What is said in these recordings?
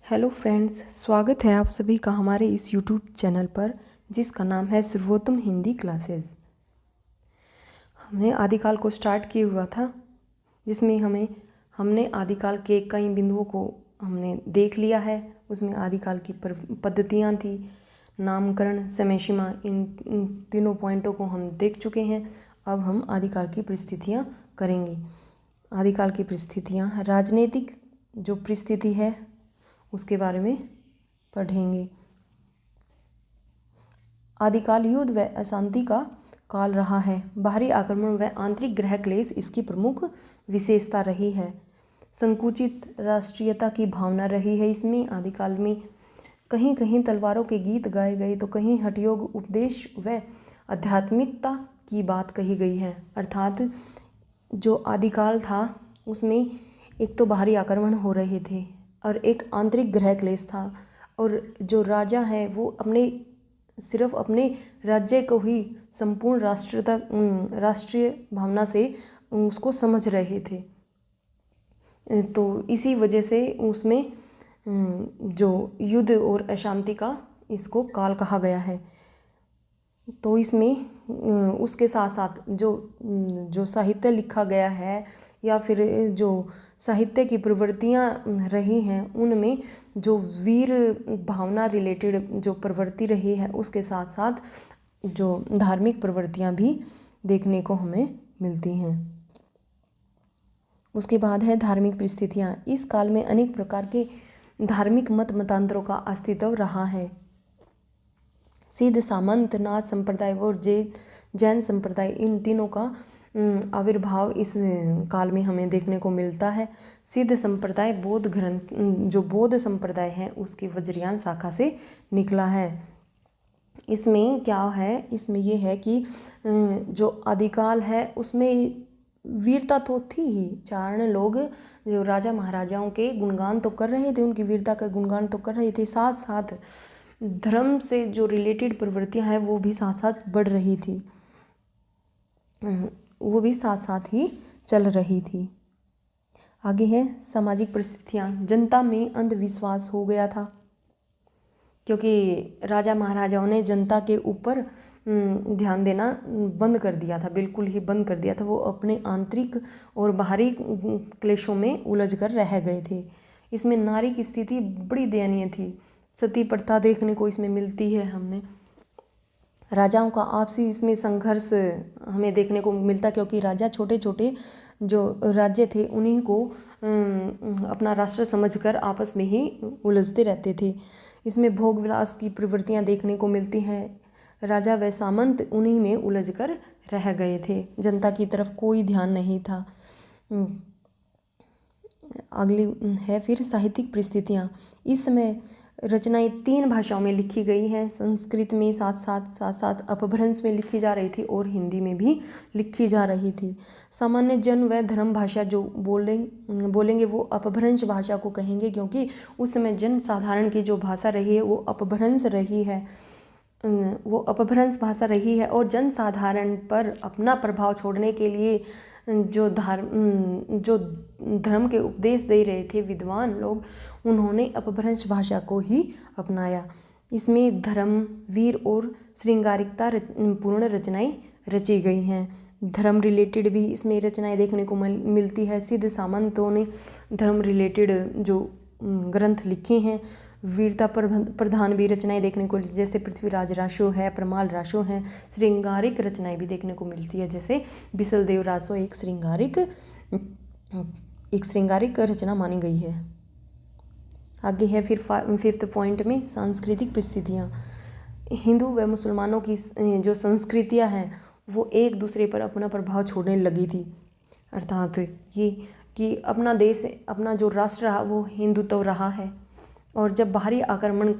Hello friends, स्वागत है आप सभी का हमारे इस यूट्यूब चैनल पर जिसका नाम है सर्वोत्तम हिंदी क्लासेस। हमने आदिकाल को स्टार्ट किया हुआ था, जिसमें हमने आदिकाल के कई बिंदुओं को हमने देख लिया है। उसमें आदिकाल की पद्धतियाँ थी, नामकरण, समय सीमा, इन तीनों पॉइंटों को हम देख चुके हैं। अब हम आदिकाल की परिस्थितियाँ करेंगे। आदिकाल की परिस्थितियाँ, राजनीतिक जो परिस्थिति है उसके बारे में पढ़ेंगे। आदिकाल युद्ध व अशांति का काल रहा है। बाहरी आक्रमण व आंतरिक ग्रह क्लेश इसकी प्रमुख विशेषता रही है। संकुचित राष्ट्रीयता की भावना रही है। इसमें आदिकाल में कहीं कहीं तलवारों के गीत गाए गए तो कहीं हठयोग, उपदेश व आध्यात्मिकता की बात कही गई है। अर्थात जो आदिकाल था उसमें एक तो बाहरी आक्रमण हो रहे थे और एक आंतरिक ग्रह क्लेश था, और जो राजा है वो सिर्फ अपने राज्य को ही संपूर्ण राष्ट्रीय भावना से उसको समझ रहे थे। तो इसी वजह से उसमें जो युद्ध और अशांति का इसको काल कहा गया है। तो इसमें उसके साथ साथ जो साहित्य लिखा गया है या फिर जो साहित्य की प्रवृत्तियाँ रही हैं, उनमें जो वीर भावना रिलेटेड जो प्रवृत्ति रही है उसके साथ साथ जो धार्मिक प्रवृत्तियाँ भी देखने को हमें मिलती हैं। उसके बाद है धार्मिक परिस्थितियाँ। इस काल में अनेक प्रकार के धार्मिक मतांतरों का अस्तित्व रहा है। सिद्ध, सामंत, नाथ संप्रदाय और जैन संप्रदाय, इन तीनों का आविर्भाव इस काल में हमें देखने को मिलता है। सिद्ध संप्रदाय जो बौद्ध संप्रदाय है उसकी वज्रयान शाखा से निकला है। इसमें क्या है, इसमें ये है कि जो आदिकाल है उसमें वीरता तो थी ही। चारण लोग जो राजा महाराजाओं के गुणगान तो कर रहे थे, उनकी वीरता का गुणगान तो कर रहे थे, साथ साथ धर्म से जो रिलेटेड प्रवृत्तियां हैं वो भी साथ साथ बढ़ रही थी, वो भी साथ साथ ही चल रही थी। आगे है सामाजिक परिस्थितियाँ। जनता में अंधविश्वास हो गया था, क्योंकि राजा महाराजाओं ने जनता के ऊपर ध्यान देना बंद कर दिया था, बिल्कुल ही बंद कर दिया था। वो अपने आंतरिक और बाहरी क्लेशों में उलझ कर रह गए थे। इसमें नारी की स्थिति बड़ी दयनीय थी। सती प्रथा देखने को इसमें मिलती है। हमने राजाओं का आपसी इसमें संघर्ष हमें देखने को मिलता, क्योंकि राजा छोटे छोटे जो राज्य थे उन्हीं को अपना राष्ट्र समझकर आपस में ही उलझते रहते थे। इसमें भोग विलास की प्रवृत्तियां देखने को मिलती हैं। राजा व सामंत उन्हीं में उलझकर रह गए थे, जनता की तरफ कोई ध्यान नहीं था। अगली है फिर साहित्यिक परिस्थितियाँ। इस समय रचनाएं 3 भाषाओं में लिखी गई हैं। संस्कृत में साथ साथ अपभ्रंश में लिखी जा रही थी और हिंदी में भी लिखी जा रही थी। सामान्य जन व धर्म भाषा जो बोलेंगे वो अपभ्रंश भाषा को कहेंगे, क्योंकि उस समय जन साधारण की जो भाषा रही है वो अपभ्रंश रही है, वो अपभ्रंश भाषा रही है। और जन साधारण पर अपना प्रभाव छोड़ने के लिए जो धर्म के उपदेश दे रहे थे विद्वान लोग, उन्होंने अपभ्रंश भाषा को ही अपनाया। इसमें धर्म, वीर और श्रृंगारिकता पूर्ण रचनाएं रची गई हैं। धर्म रिलेटेड भी इसमें रचनाएं देखने को मिलती है। सिद्ध सामंतों ने धर्म रिलेटेड जो ग्रंथ लिखे हैं। वीरता प्रधान भी रचनाएं देखने को, जैसे पृथ्वीराज रासो है, प्रमाल रासो हैं। श्रृंगारिक रचनाएं भी देखने को मिलती है, जैसे बिसलदेव रासो एक श्रृंगारिक रचना मानी गई है। आगे है फिर 5th पॉइंट में सांस्कृतिक परिस्थितियाँ। हिंदू व मुसलमानों की जो संस्कृतियाँ हैं वो एक दूसरे पर अपना प्रभाव छोड़ने लगी थी। अर्थात ये कि अपना देश, अपना जो राष्ट्र रहा वो हिंदुत्व रहा है, और जब बाहरी आक्रमण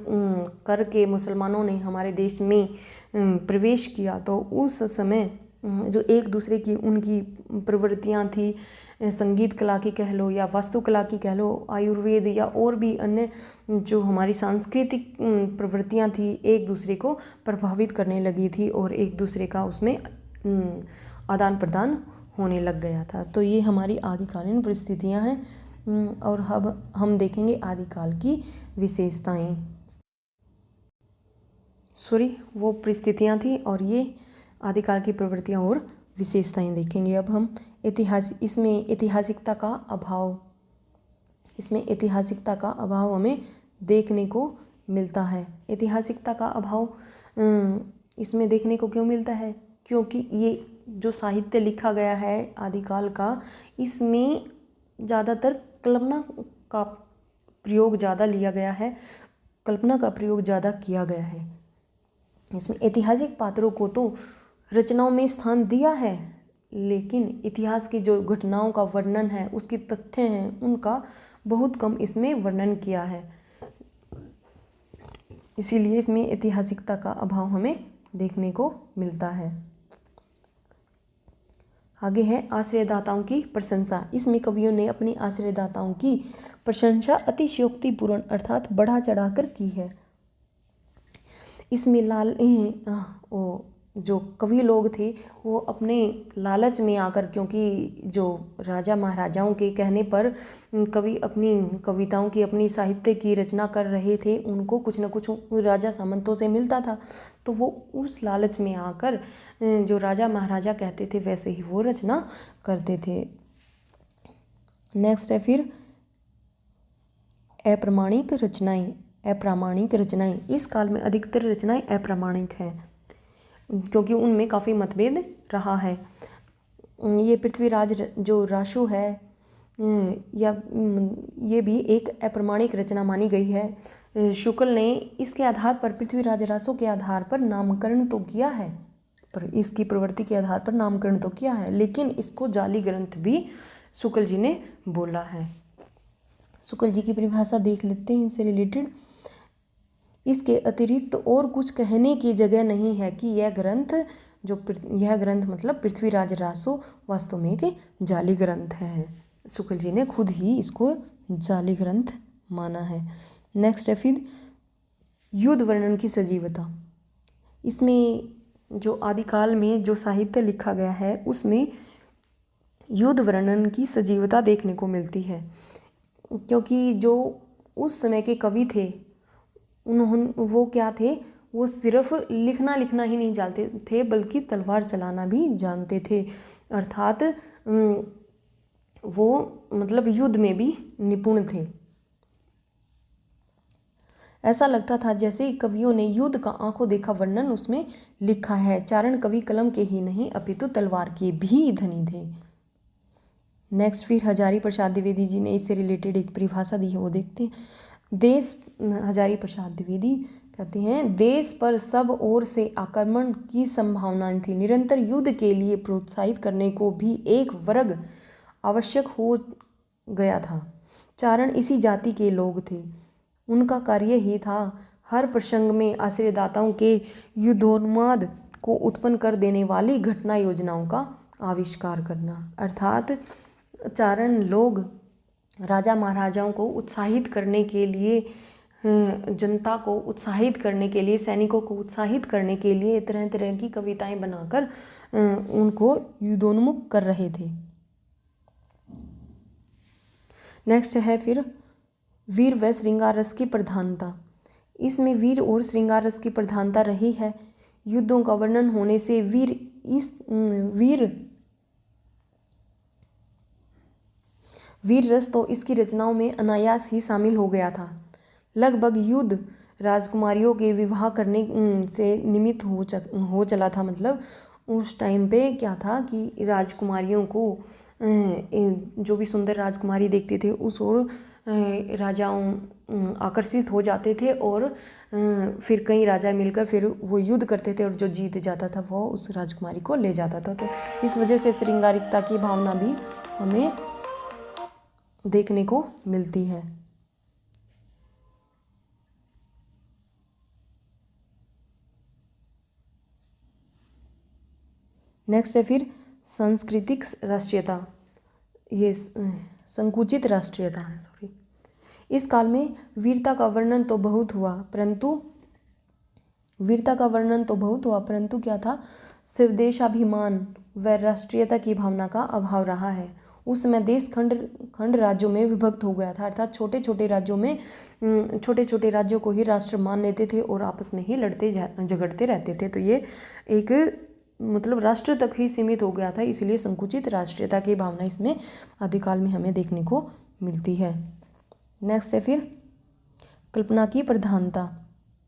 करके मुसलमानों ने हमारे देश में प्रवेश किया तो उस समय जो एक दूसरे की उनकी प्रवृत्तियाँ थी, संगीत कला की कह लो या वास्तुकला की कह लो, आयुर्वेद या और भी अन्य जो हमारी सांस्कृतिक प्रवृत्तियाँ थी, एक दूसरे को प्रभावित करने लगी थी और एक दूसरे का उसमें आदान प्रदान होने लग गया था। तो ये हमारी आदिकालीन परिस्थितियाँ हैं। और अब हम देखेंगे आदिकाल की विशेषताएं। वो परिस्थितियां थी और ये आदिकाल की प्रवृत्तियां और विशेषताएं देखेंगे। अब हम इसमें ऐतिहासिकता का अभाव हमें देखने को मिलता है। ऐतिहासिकता का अभाव इसमें देखने को क्यों मिलता है? क्योंकि ये जो साहित्य लिखा गया है आदिकाल का, इसमें ज़्यादातर कल्पना का प्रयोग ज़्यादा लिया गया है, कल्पना का प्रयोग ज़्यादा किया गया है। इसमें ऐतिहासिक पात्रों को तो रचनाओं में स्थान दिया है, लेकिन इतिहास की जो घटनाओं का वर्णन है, उसके तथ्य हैं, उनका बहुत कम इसमें वर्णन किया है। इसीलिए इसमें ऐतिहासिकता का अभाव हमें देखने को मिलता है। आगे है आश्रयदाताओं की प्रशंसा। इसमें कवियों ने अपनी आश्रयदाताओं की प्रशंसा अतिशयोक्तिपूर्ण अर्थात बढ़ा चढ़ाकर की है। इसमें जो कवि लोग थे वो अपने लालच में आकर, क्योंकि जो राजा महाराजाओं के कहने पर कवि अपनी कविताओं की, अपनी साहित्य की रचना कर रहे थे, उनको कुछ न कुछ राजा सामंतों से मिलता था, तो वो उस लालच में आकर जो राजा महाराजा कहते थे वैसे ही वो रचना करते थे। नेक्स्ट है फिर अप्रामाणिक रचनाएं। इस काल में अधिकतर रचनाएं अप्रामाणिक हैं, क्योंकि उनमें काफ़ी मतभेद रहा है। ये पृथ्वीराज जो रासो है या ये भी एक अप्रामाणिक रचना मानी गई है। शुक्ल ने इसके आधार पर, पृथ्वीराज रासो के आधार पर नामकरण तो किया है, पर इसकी प्रवृत्ति के आधार पर नामकरण तो किया है, लेकिन इसको जाली ग्रंथ भी शुक्ल जी ने बोला है। शुक्ल जी की परिभाषा देख लेते हैं इनसे रिलेटेड। इसके अतिरिक्त और कुछ कहने की जगह नहीं है कि यह ग्रंथ मतलब पृथ्वीराज रासो वास्तव में एक जाली ग्रंथ है। शुक्ल जी ने खुद ही इसको जाली ग्रंथ माना है। नेक्स्ट है फिर युद्ध वर्णन की सजीवता। इसमें जो आदिकाल में जो साहित्य लिखा गया है उसमें युद्ध वर्णन की सजीवता देखने को मिलती है, क्योंकि जो उस समय के कवि थे वो क्या थे, वो सिर्फ लिखना ही नहीं जानते थे, बल्कि तलवार चलाना भी जानते थे, अर्थात वो मतलब युद्ध में भी निपुण थे। ऐसा लगता था जैसे कवियों ने युद्ध का आंखों देखा वर्णन उसमें लिखा है। चारण कवि कलम के ही नहीं अपितु तलवार के भी धनी थे। नेक्स्ट फिर हजारी प्रसाद द्विवेदी जी ने इससे रिलेटेड एक परिभाषा दी है, वो देखते हैं। हजारी प्रसाद द्विवेदी कहते हैं, देश पर सब ओर से आक्रमण की संभावना थी, निरंतर युद्ध के लिए प्रोत्साहित करने को भी एक वर्ग आवश्यक हो गया था। चारण इसी जाति के लोग थे, उनका कार्य ही था हर प्रसंग में आश्रयदाताओं के युद्धोन्माद को उत्पन्न कर देने वाली घटना योजनाओं का आविष्कार करना। अर्थात चारण लोग राजा महाराजाओं को उत्साहित करने के लिए, जनता को उत्साहित करने के लिए, सैनिकों को उत्साहित करने के लिए तरह तरह की कविताएं बनाकर उनको युद्धोन्मुख कर रहे थे। नेक्स्ट है फिर वीर व श्रृंगार रस की प्रधानता। इसमें वीर और श्रृंगार रस की प्रधानता रही है। युद्धों का वर्णन होने से वीर रस तो इसकी रचनाओं में अनायास ही शामिल हो गया था। लगभग युद्ध राजकुमारियों के विवाह करने से निमित्त हो चला था। मतलब उस टाइम पे क्या था कि राजकुमारियों को जो भी सुंदर राजकुमारी देखते थे उस ओर राजाओं आकर्षित हो जाते थे, और फिर कई राजा मिलकर फिर वो युद्ध करते थे, और जो जीत जाता था वो उस राजकुमारी को ले जाता था। तो इस वजह से श्रृंगारिकता की भावना भी हमें देखने को मिलती है। नेक्स्ट है फिर सांस्कृतिक राष्ट्रीयता, ये संकुचित राष्ट्रीयता है। इस काल में वीरता का वर्णन तो बहुत हुआ, परंतु क्या था, स्वदेशाभिमान व राष्ट्रीयता की भावना का अभाव रहा है। उस समय देश खंड राज्यों में विभक्त हो गया था, अर्थात छोटे छोटे राज्यों में छोटे छोटे राज्यों को ही राष्ट्र मान लेते थे और आपस में ही लड़ते झगड़ते रहते थे। तो ये एक मतलब राष्ट्र तक ही सीमित हो गया था, इसलिए संकुचित राष्ट्रीयता की भावना इसमें आदिकाल में हमें देखने को मिलती है। नेक्स्ट है फिर कल्पना की प्रधानता।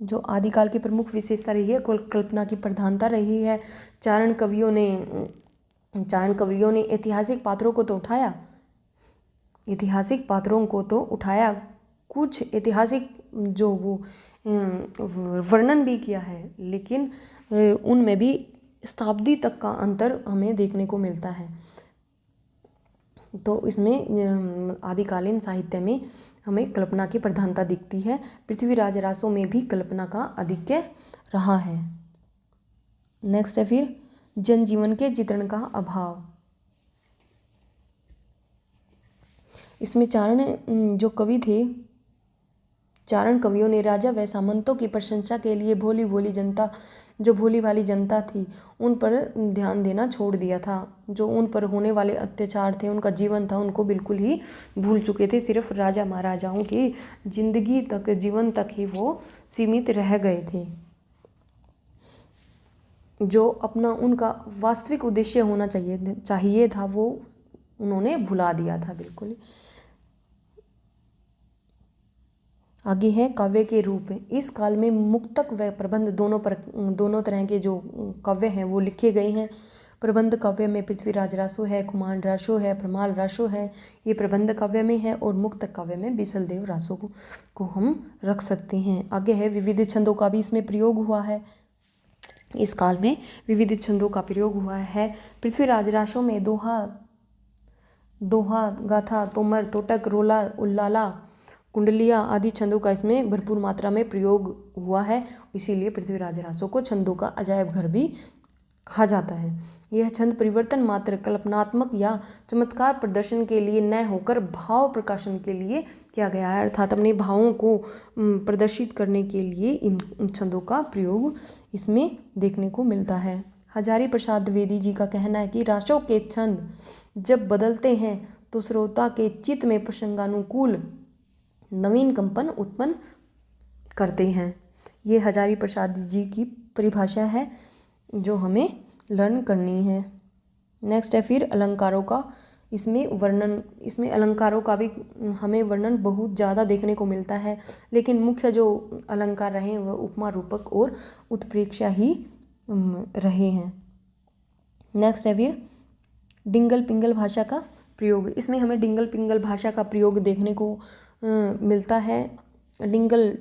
जो आदिकाल की प्रमुख विशेषता रही है कल्पना की प्रधानता रही है। चारण कवियों ने ऐतिहासिक पात्रों को तो उठाया, कुछ ऐतिहासिक जो वो वर्णन भी किया है, लेकिन उनमें भी शताब्दी तक का अंतर हमें देखने को मिलता है। तो इसमें आदिकालीन साहित्य में हमें कल्पना की प्रधानता दिखती है। पृथ्वीराज रासो में भी कल्पना का आधिक्य रहा है। नेक्स्ट है फिर जनजीवन के चित्रण का अभाव। इसमें चारण कवियों ने राजा व सामंतों की प्रशंसा के लिए भोली भाली जनता थी उन पर ध्यान देना छोड़ दिया था। जो उन पर होने वाले अत्याचार थे, उनका जीवन था, उनको बिल्कुल ही भूल चुके थे। सिर्फ राजा महाराजाओं की जीवन तक ही वो सीमित रह गए थे। जो अपना उनका वास्तविक उद्देश्य होना चाहिए था वो उन्होंने भुला दिया था बिल्कुल। आगे है काव्य के रूप। इस काल में मुक्तक व प्रबंध दोनों तरह के जो काव्य हैं वो लिखे गए हैं। प्रबंध काव्य में पृथ्वीराज रासो है, कुमार रासो है, प्रमाल रासो है, ये प्रबंध काव्य में है। और मुक्तक काव्य में बिसलदेव रासो को हम रख सकते हैं। आगे है विविध छंदों का भी इसमें प्रयोग हुआ है। इस काल में विविध छंदों का प्रयोग हुआ है। पृथ्वीराज रासो में दोहा, गाथा, तोमर, तोटक, रोला, उल्लाला, कुंडलिया आदि छंदों का इसमें भरपूर मात्रा में प्रयोग हुआ है। इसीलिए पृथ्वीराज रासो को छंदों का अजायब घर भी कहा जाता है। यह छंद परिवर्तन मात्र कल्पनात्मक या चमत्कार प्रदर्शन के लिए न होकर भाव प्रकाशन के लिए किया गया है, अर्थात अपने भावों को प्रदर्शित करने के लिए इन छंदों का प्रयोग इसमें देखने को मिलता है। हजारी प्रसाद द्विवेदी जी का कहना है कि रासों के छंद जब बदलते हैं तो श्रोता के चित्त में प्रसंगानुकूल नवीन कंपन उत्पन्न करते हैं। ये हजारी प्रसाद जी की परिभाषा है जो हमें लर्न करनी है। नेक्स्ट है फिर अलंकारों का। इसमें अलंकारों का भी हमें वर्णन बहुत ज़्यादा देखने को मिलता है, लेकिन मुख्य जो अलंकार रहे वह उपमा, रूपक और उत्प्रेक्षा ही रहे हैं। नेक्स्ट है फिर डिंगल पिंगल भाषा का प्रयोग। इसमें हमें डिंगल पिंगल भाषा का प्रयोग देखने को मिलता है। डिंगल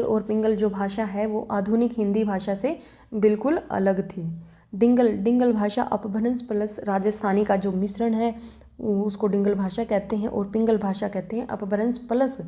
और पिंगल जो भाषा है वो आधुनिक हिंदी भाषा से बिल्कुल अलग थी। डिंगल भाषा अपभ्रंश प्लस राजस्थानी का जो मिश्रण है उसको डिंगल भाषा कहते हैं, और पिंगल भाषा कहते हैं अपभ्रंश प्लस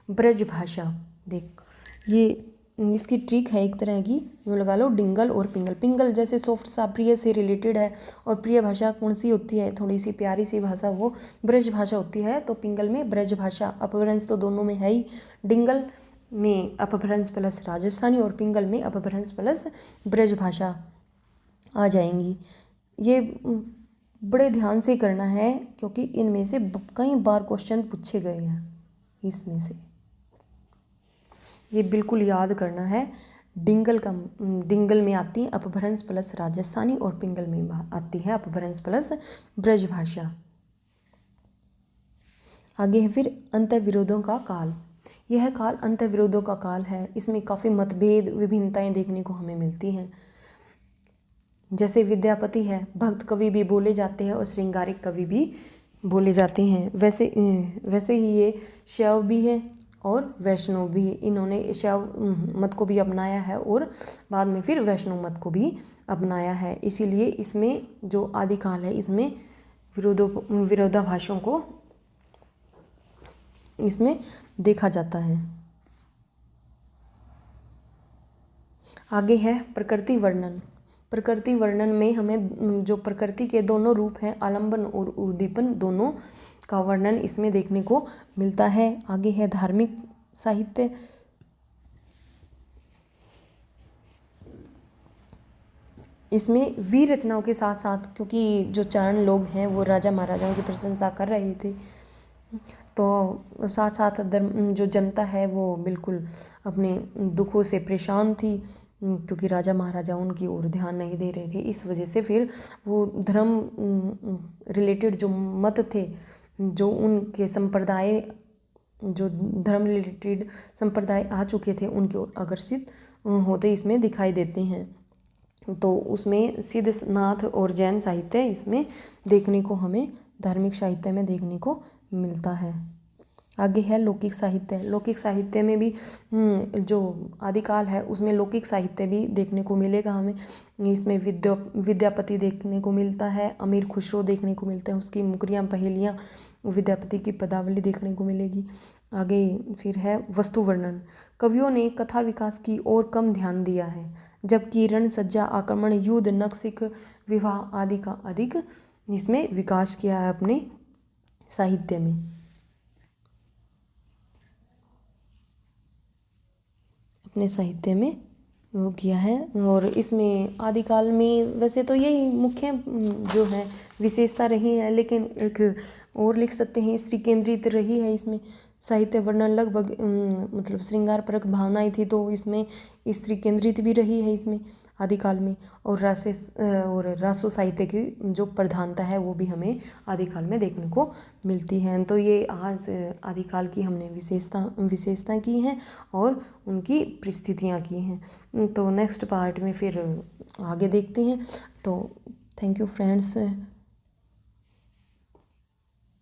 ब्रज भाषा। देख ये इसकी ट्रिक है एक तरह की, यूँ लगा लो डिंगल और पिंगल। पिंगल जैसे सॉफ्ट सा प्रिय से रिलेटेड है, और प्रिय भाषा कौन सी होती है, थोड़ी सी प्यारी सी भाषा, वो ब्रज भाषा होती है। तो पिंगल में ब्रज भाषा, अपभ्रंश तो दोनों में है ही। डिंगल में अपभ्रंश प्लस राजस्थानी और पिंगल में अपभ्रंश प्लस ब्रज भाषा आ जाएंगी। ये बड़े ध्यान से करना है क्योंकि इनमें से कई बार क्वेश्चन पूछे गए हैं। इसमें से ये बिल्कुल याद करना है। डिंगल में आती है अपभ्रंश प्लस राजस्थानी, और पिंगल में आती है अपभ्रंश प्लस ब्रज भाषा। आगे है फिर अंतर्विरोधों का काल। यह काल अंतर्विरोधों का काल है। इसमें काफ़ी मतभेद, विभिन्नताएं देखने को हमें मिलती हैं। जैसे विद्यापति है, भक्त कवि भी बोले जाते हैं और श्रृंगारिक कवि भी बोले जाते हैं। वैसे ही ये शैव भी है और वैष्णव भी। इन्होंने शैव मत को भी अपनाया है और बाद में फिर वैष्णव मत को भी अपनाया है। इसीलिए इसमें जो आदिकाल है इसमें विरोधाभासों को इसमें देखा जाता है। आगे है प्रकृति वर्णन। प्रकृति वर्णन में हमें जो प्रकृति के दोनों रूप हैं, आलंबन और उद्दीपन, दोनों का वर्णन इसमें देखने को मिलता है। आगे है धार्मिक साहित्य। इसमें वीर रचनाओं के साथ साथ, क्योंकि जो चरण लोग हैं वो राजा महाराजाओं की प्रशंसा कर रहे थे, तो साथ साथ जो जनता है वो बिल्कुल अपने दुखों से परेशान थी, क्योंकि राजा महाराजा उनकी ओर ध्यान नहीं दे रहे थे। इस वजह से फिर वो धर्म रिलेटेड जो मत थे, जो उनके संप्रदाय, जो धर्म रिलेटेड संप्रदाय आ चुके थे, उनकी ओर आकर्षित होते इसमें दिखाई देते हैं। तो उसमें सिद्धनाथ और जैन साहित्य इसमें देखने को, हमें धार्मिक साहित्य में देखने को मिलता है। आगे है लौकिक साहित्य। लौकिक साहित्य में भी जो आदिकाल है उसमें लौकिक साहित्य भी देखने को मिलेगा हमें। इसमें विद्यापति देखने को मिलता है, अमीर खुसरो देखने को मिलता है, उसकी मुकरियाँ पहेलियाँ, विद्यापति की पदावली देखने को मिलेगी। आगे फिर है वस्तु वर्णन। कवियों ने कथा विकास की ओर कम ध्यान दिया है, जबकि रण सज्जा, आक्रमण, युद्ध, नक्सिक, विवाह आदि का अधिक इसमें विकास किया है अपने साहित्य में। अपने साहित्य में वो किया है। और इसमें आदिकाल में वैसे तो यही मुख्य जो है विशेषता रही है, लेकिन एक और लिख सकते हैं, स्त्री केंद्रित रही है इसमें साहित्य वर्णन। लगभग मतलब श्रृंगार परक भावनाएं थी, तो इसमें स्त्री केंद्रित भी रही है इसमें आदिकाल में। और रासो साहित्य की जो प्रधानता है वो भी हमें आदिकाल में देखने को मिलती है। तो ये आज आदिकाल की हमने विशेषताएं की हैं और उनकी परिस्थितियाँ की हैं। तो नेक्स्ट पार्ट में फिर आगे देखते हैं। तो थैंक यू फ्रेंड्स।